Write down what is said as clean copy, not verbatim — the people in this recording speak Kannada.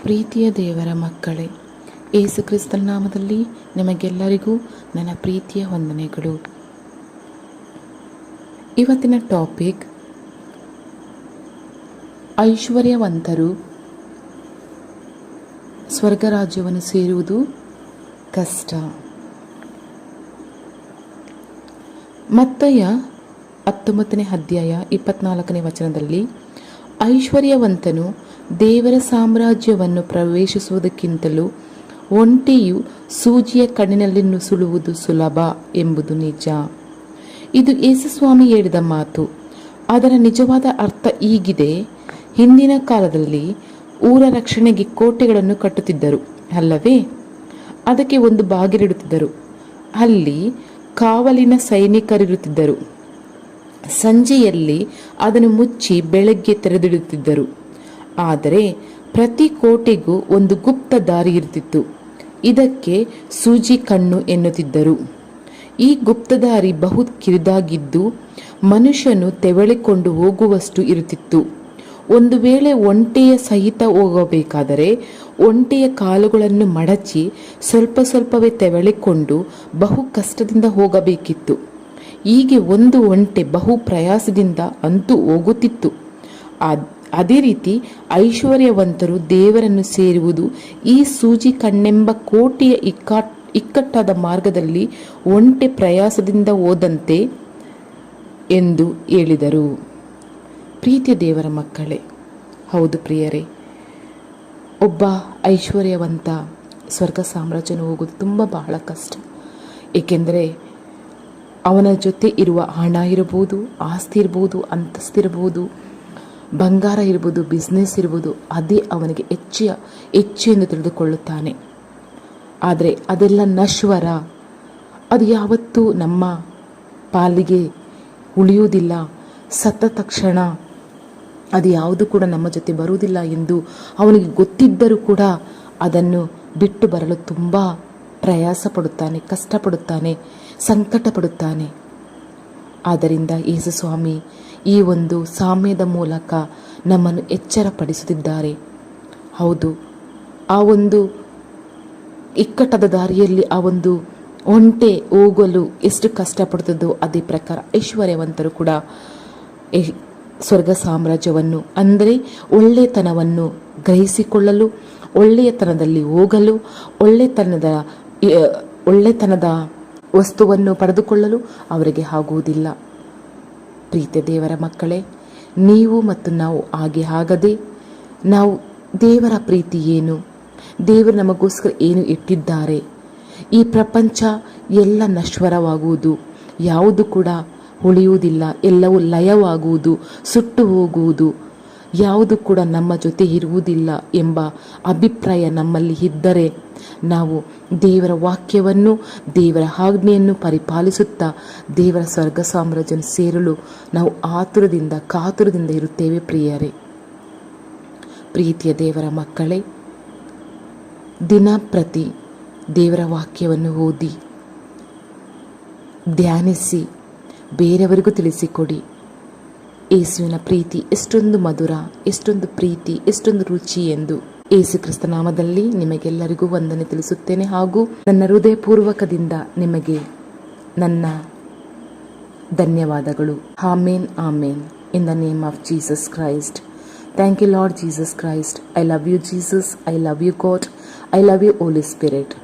ಪ್ರೀತಿಯ ದೇವರ ಮಕ್ಕಳೇ, ಯೇಸು ಕ್ರಿಸ್ತನ ನಾಮದಲ್ಲಿ ನಿಮಗೆಲ್ಲರಿಗೂ ನನ್ನ ಪ್ರೀತಿಯ ವಂದನೆಗಳು. ಇವತ್ತಿನ ಟಾಪಿಕ್, ಐಶ್ವರ್ಯವಂತರು ಸ್ವರ್ಗರಾಜ್ಯವನ್ನು ಸೇರುವುದು ಕಷ್ಟ. ಮತ್ತಾಯ 19ನೇ ಅಧ್ಯಾಯ 24ನೇ ವಚನದಲ್ಲಿ, ಐಶ್ವರ್ಯವಂತನು ದೇವರ ಸಾಮ್ರಾಜ್ಯವನ್ನು ಪ್ರವೇಶಿಸುವುದಕ್ಕಿಂತಲೂ ಒಂಟೆಯು ಸೂಜಿಯ ಕಣ್ಣಿನಲ್ಲಿ ನುಸುಳುವುದು ಸುಲಭ ಎಂಬುದು ನಿಜ. ಇದು ಯೇಸುಸ್ವಾಮಿ ಹೇಳಿದ ಮಾತು. ಅದರ ನಿಜವಾದ ಅರ್ಥ ಹೀಗಿದೆ: ಹಿಂದಿನ ಕಾಲದಲ್ಲಿ ಊರ ರಕ್ಷಣೆಗೆ ಕೋಟೆಗಳನ್ನು ಕಟ್ಟುತ್ತಿದ್ದರು ಅಲ್ಲವೇ? ಅದಕ್ಕೆ ಒಂದು ಬಾಗಿಲಿಡುತ್ತಿದ್ದರು. ಅಲ್ಲಿ ಕಾವಲಿನ ಸೈನಿಕರಿರುತ್ತಿದ್ದರು. ಸಂಜೆಯಲ್ಲಿ ಅದನ್ನು ಮುಚ್ಚಿ ಬೆಳಗ್ಗೆ ತೆರೆದಿಡುತ್ತಿದ್ದರು. ಆದರೆ ಪ್ರತಿ ಕೋಟೆಗೂ ಒಂದು ಗುಪ್ತ ದಾರಿ ಇರುತ್ತಿತ್ತು. ಇದಕ್ಕೆ ಸೂಜಿ ಕಣ್ಣು ಎನ್ನುತ್ತಿದ್ದರು. ಈ ಗುಪ್ತದಾರಿ ಬಹು ಕಿರಿದಾಗಿದ್ದು ಮನುಷ್ಯನು ತೆವಳಿಕೊಂಡು ಹೋಗುವಷ್ಟು ಇರುತ್ತಿತ್ತು. ಒಂದು ವೇಳೆ ಒಂಟೆಯ ಸಹಿತ ಹೋಗಬೇಕಾದರೆ ಒಂಟೆಯ ಕಾಲುಗಳನ್ನು ಮಡಚಿ ಸ್ವಲ್ಪ ಸ್ವಲ್ಪವೇ ತೆವಳಿಕೊಂಡು ಬಹು ಕಷ್ಟದಿಂದ ಹೋಗಬೇಕಿತ್ತು. ಹೀಗೆ ಒಂದು ಒಂಟೆ ಬಹು ಪ್ರಯಾಸದಿಂದ ಅಂತೂ ಹೋಗುತ್ತಿತ್ತು. ಅದೇ ರೀತಿ ಐಶ್ವರ್ಯವಂತರು ದೇವರನ್ನು ಸೇರುವುದು ಈ ಸೂಜಿ ಕಣ್ಣೆಂಬ ಕೋಟೆಯ ಇಕ್ಕಟ್ಟಾದ ಮಾರ್ಗದಲ್ಲಿ ಒಂಟೆ ಪ್ರಯಾಸದಿಂದ ಹೋದಂತೆ ಎಂದು ಹೇಳಿದರು. ಪ್ರೀತಿಯ ದೇವರ ಮಕ್ಕಳೇ, ಹೌದು ಪ್ರಿಯರೇ, ಒಬ್ಬ ಐಶ್ವರ್ಯವಂತ ಸ್ವರ್ಗ ಸಾಮ್ರಾಜ್ಯನ ಹೋಗೋದು ಬಹಳ ಕಷ್ಟ. ಏಕೆಂದರೆ ಅವನ ಜೊತೆ ಇರುವ ಹಣ ಇರ್ಬೋದು, ಆಸ್ತಿ ಇರ್ಬೋದು, ಅಂತಸ್ತಿರ್ಬೋದು, ಬಂಗಾರ ಇರ್ಬೋದು, ಬಿಸ್ನೆಸ್ ಇರ್ಬೋದು, ಅದೇ ಅವನಿಗೆ ಹೆಚ್ಚು ಎಂದು ತಿಳಿದುಕೊಳ್ಳುತ್ತಾನೆ. ಆದರೆ ಅದೆಲ್ಲ ನಶ್ವರ. ಅದು ಯಾವತ್ತೂ ನಮ್ಮ ಪಾಲಿಗೆ ಉಳಿಯುವುದಿಲ್ಲ. ಸತ್ತ ತಕ್ಷಣ ಅದು ಯಾವುದು ಕೂಡ ನಮ್ಮ ಜೊತೆ ಬರುವುದಿಲ್ಲ ಎಂದು ಅವನಿಗೆ ಗೊತ್ತಿದ್ದರೂ ಕೂಡ ಅದನ್ನು ಬಿಟ್ಟು ಬರಲು ತುಂಬ ಪ್ರಯಾಸ ಪಡುತ್ತಾನೆ, ಕಷ್ಟಪಡುತ್ತಾನೆ, ಸಂಕಟ ಪಡುತ್ತಾನೆ. ಆದ್ದರಿಂದ ಯೇಸು ಸ್ವಾಮಿ ಈ ಒಂದು ಸಾಮ್ಯದ ಮೂಲಕ ನಮ್ಮನ್ನು ಎಚ್ಚರಪಡಿಸುತ್ತಿದ್ದಾರೆ. ಹೌದು, ಆ ಒಂದು ಇಕ್ಕಟ್ಟದ ದಾರಿಯಲ್ಲಿ ಆ ಒಂದು ಒಂಟೆ ಹೋಗಲು ಎಷ್ಟು ಕಷ್ಟಪಡುತ್ತದೋ ಅದೇ ಪ್ರಕಾರ ಐಶ್ವರ್ಯವಂತರು ಕೂಡ ಸ್ವರ್ಗ ಸಾಮ್ರಾಜ್ಯವನ್ನು, ಅಂದರೆ ಒಳ್ಳೆತನವನ್ನು ಗ್ರಹಿಸಿಕೊಳ್ಳಲು, ಒಳ್ಳೆಯತನದಲ್ಲಿ ಹೋಗಲು, ಒಳ್ಳೆತನದ ವಸ್ತುವನ್ನು ಪಡೆದುಕೊಳ್ಳಲು ಅವರಿಗೆ ಆಗುವುದಿಲ್ಲ. ಪ್ರೀತಿಯ ದೇವರ ಮಕ್ಕಳೇ, ನೀವು ಮತ್ತು ನಾವು ಹಾಗೆ ಆಗದೆ ನಾವು ದೇವರ ಪ್ರೀತಿ ಏನು, ದೇವರು ನಮಗೋಸ್ಕರ ಏನು ಇಟ್ಟಿದ್ದಾರೆ, ಈ ಪ್ರಪಂಚ ಎಲ್ಲ ನಶ್ವರವಾಗುವುದು, ಯಾವುದು ಕೂಡ ಉಳಿಯುವುದಿಲ್ಲ, ಎಲ್ಲವೂ ಲಯವಾಗುವುದು, ಸುಟ್ಟು ಹೋಗುವುದು, ಯಾವುದು ಕೂಡ ನಮ್ಮ ಜೊತೆ ಇರುವುದಿಲ್ಲ ಎಂಬ ಅಭಿಪ್ರಾಯ ನಮ್ಮಲ್ಲಿ ಇದ್ದರೆ ನಾವು ದೇವರ ವಾಕ್ಯವನ್ನು, ದೇವರ ಆಜ್ಞೆಯನ್ನು ಪರಿಪಾಲಿಸುತ್ತಾ ದೇವರ ಸ್ವರ್ಗ ಸಾಮ್ರಾಜ್ಯ ಸೇರಲು ನಾವು ಕಾತುರದಿಂದ ಇರುತ್ತೇವೆ. ಪ್ರೀತಿಯ ದೇವರ ಮಕ್ಕಳೇ, ದಿನಪ್ರತಿ ದೇವರ ವಾಕ್ಯವನ್ನು ಓದಿ, ಧ್ಯಾನಿಸಿ, ಬೇರೆಯವರಿಗೂ ತಿಳಿಸಿಕೊಡಿ. ಯೇಸುವಿನ ಪ್ರೀತಿ ಎಷ್ಟೊಂದು ಮಧುರ, ಎಷ್ಟೊಂದು ಪ್ರೀತಿ, ಎಷ್ಟೊಂದು ರುಚಿ ಎಂದು ಯೇಸು ಕ್ರಿಸ್ತ ನಾಮದಲ್ಲಿ ನಿಮಗೆಲ್ಲರಿಗೂ ವಂದನೆ ತಿಳಿಸುತ್ತೇನೆ. ಹಾಗೂ ನನ್ನ ಹೃದಯಪೂರ್ವಕದಿಂದ ನಿಮಗೆ ನನ್ನ ಧನ್ಯವಾದಗಳು. Amen, amen. In the name of Jesus Christ. Thank you Lord Jesus Christ. I love you Jesus. I love you God. I love you Holy spirit.